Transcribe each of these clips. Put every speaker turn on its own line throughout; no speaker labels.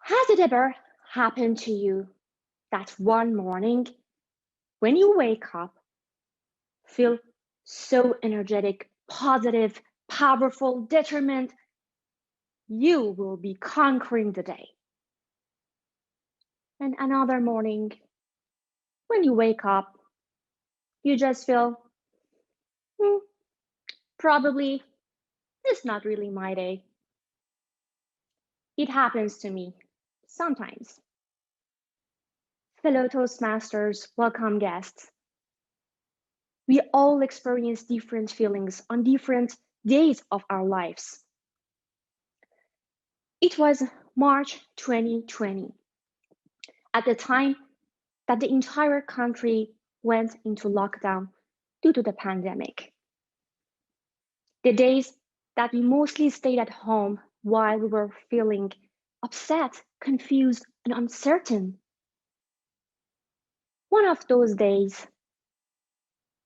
Has it ever happened to you that one morning when you wake up, feel so energetic, positive, powerful, determined, you will be conquering the day? And another morning when you wake up, you just feel, "Hmm, probably it's not really my day." It happens to me sometimes. Fellow Toastmasters, welcome guests. We all experience different feelings on different days of our lives. It was March 2020, at the time that the entire country went into lockdown due to the pandemic. The days that we mostly stayed at home while we were feeling upset, confused, and uncertain. One of those days,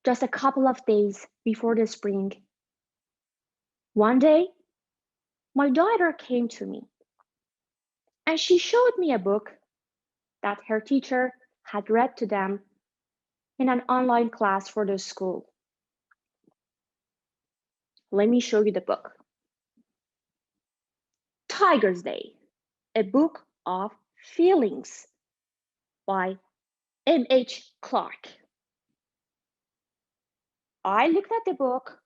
just a couple of days before the spring, one day, my daughter came to me and she showed me a book that her teacher had read to them in an online class for the school. Let me show you the book. Tiger's Day, a book of feelings by M.H. Clark. I looked at the book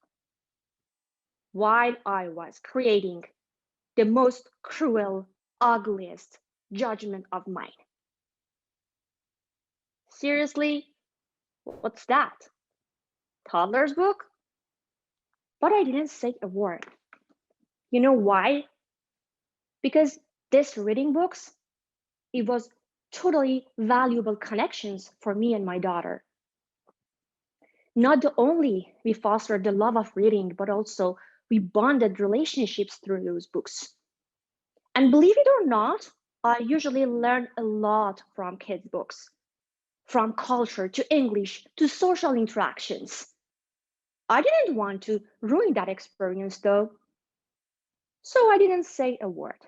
while I was creating the most cruel, ugliest judgment of mine. Seriously, what's that? Toddler's book? But I didn't say a word. You know why? Because this reading books, it was totally valuable connections for me and my daughter. Not only we fostered the love of reading, but also we bonded relationships through those books. And believe it or not, I usually learn a lot from kids' books, from culture to English to social interactions. I didn't want to ruin that experience though, so I didn't say a word.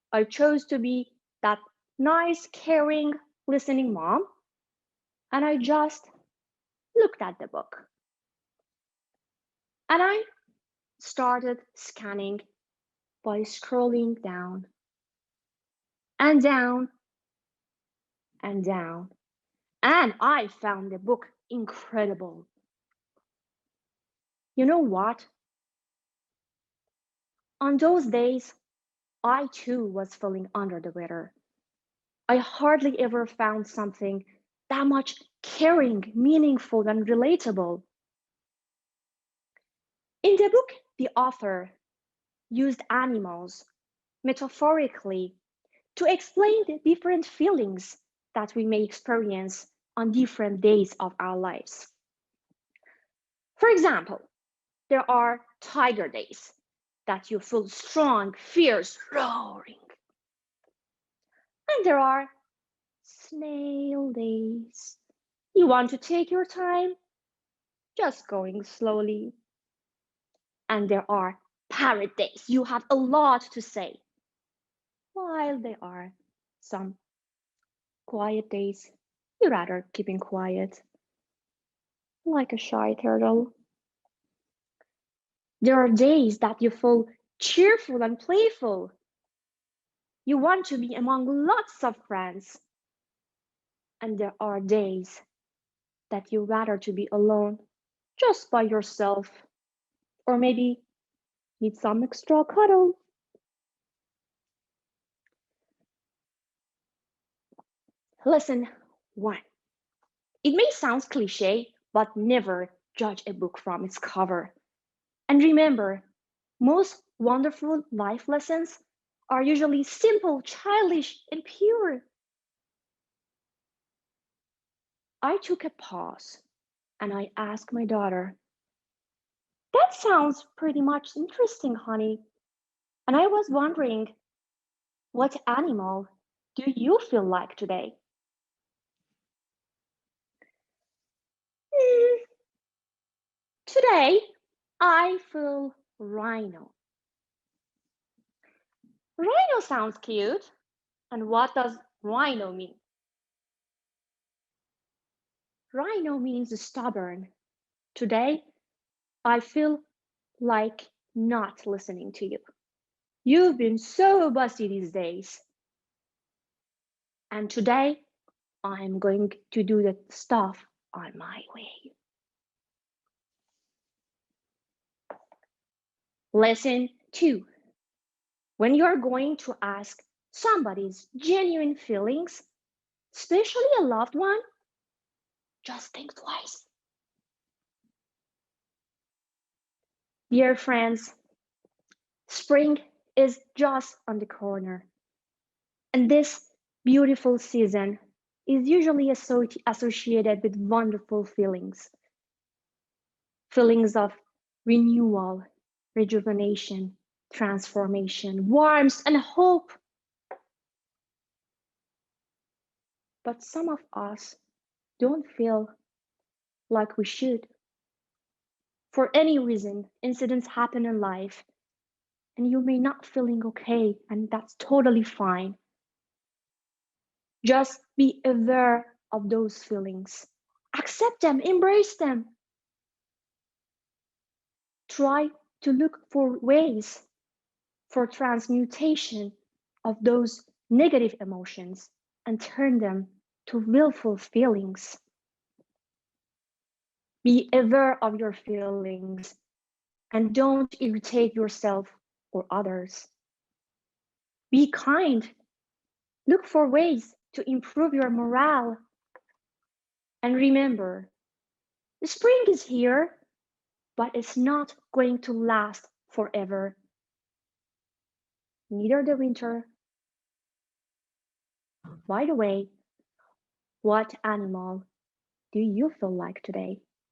I chose to be that nice, caring, listening mom, and I just looked at the book. And I started scanning by scrolling down and down and down. And I found the book incredible. You know what? On those days, I too was feeling under the weather. I hardly ever found something that much caring, meaningful, and relatable. In the book, the author used animals metaphorically to explain the different feelings that we may experience on different days of our lives. For example, there are tiger days that you feel strong, fierce, roaring. And there are snail days. You want to take your time, just going slowly. And there are parrot days. You have a lot to say. While there are some quiet days, you rather keeping quiet, like a shy turtle. There are days that you feel cheerful and playful. You want to be among lots of friends. And there are days that you rather to be alone, just by yourself, or maybe need some extra cuddle. Lesson 1. It may sound cliche, but never judge a book from its cover. And remember, most wonderful life lessons are usually simple, childish, and pure. I took a pause and I asked my daughter, "That sounds pretty much interesting, honey. And I was wondering, what animal do you feel like today?" "Hmm, today I feel rhino." Rhino sounds cute. And what does rhino mean? Rhino means stubborn. Today, I feel like not listening to you. You've been so busy these days. And today, I'm going to do the stuff on my way. Lesson 2. When you're going to ask somebody's genuine feelings, especially a loved one, just think twice. Dear friends, spring is just on the corner, and this beautiful season is usually associated with wonderful feelings, feelings of renewal, rejuvenation, transformation, warmth, and hope. But some of us don't feel like we should. For any reason, incidents happen in life, and you may not feeling okay, and that's totally fine. Just be aware of those feelings. Accept them, embrace them. Try to look for ways for transmutation of those negative emotions and turn them to willful feelings. Be aware of your feelings and don't irritate yourself or others. Be kind. Look for ways to improve your morale. And remember, the spring is here, but it's not going to last forever. Neither the winter. By the way, what animal do you feel like today?